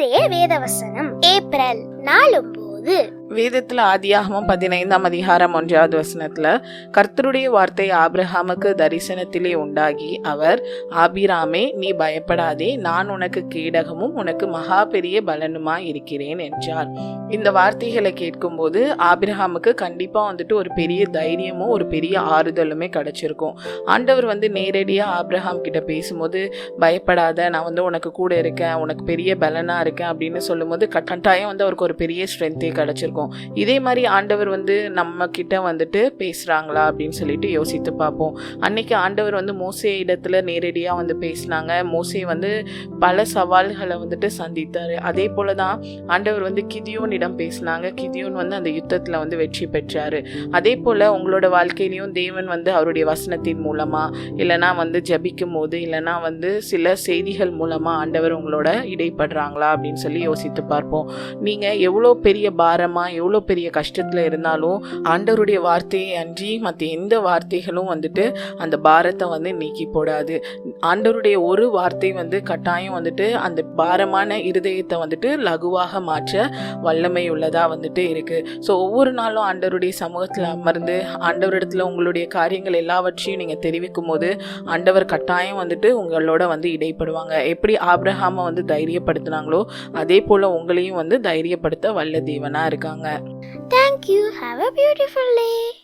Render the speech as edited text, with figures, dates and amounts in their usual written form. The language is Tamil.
இன்றைய வேதவசனம் ஏப்ரல் 4 வேதத்துல ஆதியாகமம் 15ஆம் அதிகாரம் 1வது வசனத்துல கர்த்தருடைய வார்த்தை ஆபிரகாமுக்கு தரிசனத்திலே உண்டாகி அவர், ஆபிராமே, நீ பயப்படாதே, நான் உனக்கு கேடகமும் உனக்கு மகா பெரிய பலனுமாய் இருக்கிறேன் என்றார். இந்த வார்த்தைகளை கேட்கும் போது ஆபிரகாமுக்கு கண்டிப்பா ஒரு பெரிய தைரியமும் ஒரு பெரிய ஆறுதலுமே கிடைச்சிருக்கும். ஆண்டவர் நேரடியா ஆபிரகாம் கிட்ட பேசும்போது, பயப்படாத, நான் உனக்கு கூட இருக்கேன், உனக்கு பெரிய பலனா இருக்கேன் அப்படின்னு சொல்லும் போது கட்டாயம் அவருக்கு ஒரு பெரிய ஸ்ட்ரென்த்தே கிடைச்சிருக்கும். இதே மாதிரி ஆண்டவர் நம்ம கிட்ட பேசுறாங்களா அப்படின்னு சொல்லிட்டு யோசித்து பார்ப்போம். அன்னைக்கு ஆண்டவர் மோசே இடத்துல நேரடியா பேசினாங்க. மோசே பல சவால்களை சந்தித்தாரு. அதே போலதான் ஆண்டவர் கிதியோனிடம் பேசினாங்க. கிதியோன் அந்த யுத்தத்துல வெற்றி பெற்றாரு. அதே போல உங்களோட வாழ்க்கையிலையும் தேவன் அவருடைய வசனத்தின் மூலமா, இல்லைன்னா ஜபிக்கும் போது, இல்லைன்னா சில செய்திகள் மூலமா ஆண்டவர் உங்களோட இடைப்படுறாங்களா அப்படின்னு சொல்லி யோசித்து பார்ப்போம். நீங்க எவ்வளோ பெரிய பாரமா, எவ்வளோ பெரிய கஷ்டத்துல இருந்தாலும் ஆண்டவருடைய வார்த்தையை அன்றி மற்ற எந்த வார்த்தைகளும் அந்த பாரத்தை நீக்கி போடாது. ஆண்டவருடைய ஒரு வார்த்தை கட்டாயம் அந்த பாரமான இருதயத்தை லகுவாக மாற்ற வல்லமை உள்ளதா இருக்கு. ஸோ ஒவ்வொரு நாளும் ஆண்டவருடைய சமூகத்தில் அமர்ந்து ஆண்டவரிடத்துல உங்களுடைய காரியங்கள் எல்லாவற்றையும் நீங்க தெரிவிக்கும் போது ஆண்டவர் கட்டாயம் உங்களோட இடைப்படுவாங்க. எப்படி ஆபிரகாமை தைரியப்படுத்தினாங்களோ அதே போல உங்களையும் தைரியப்படுத்த வல்ல தேவனா இருக்காங்க. Thank you. Have a beautiful day.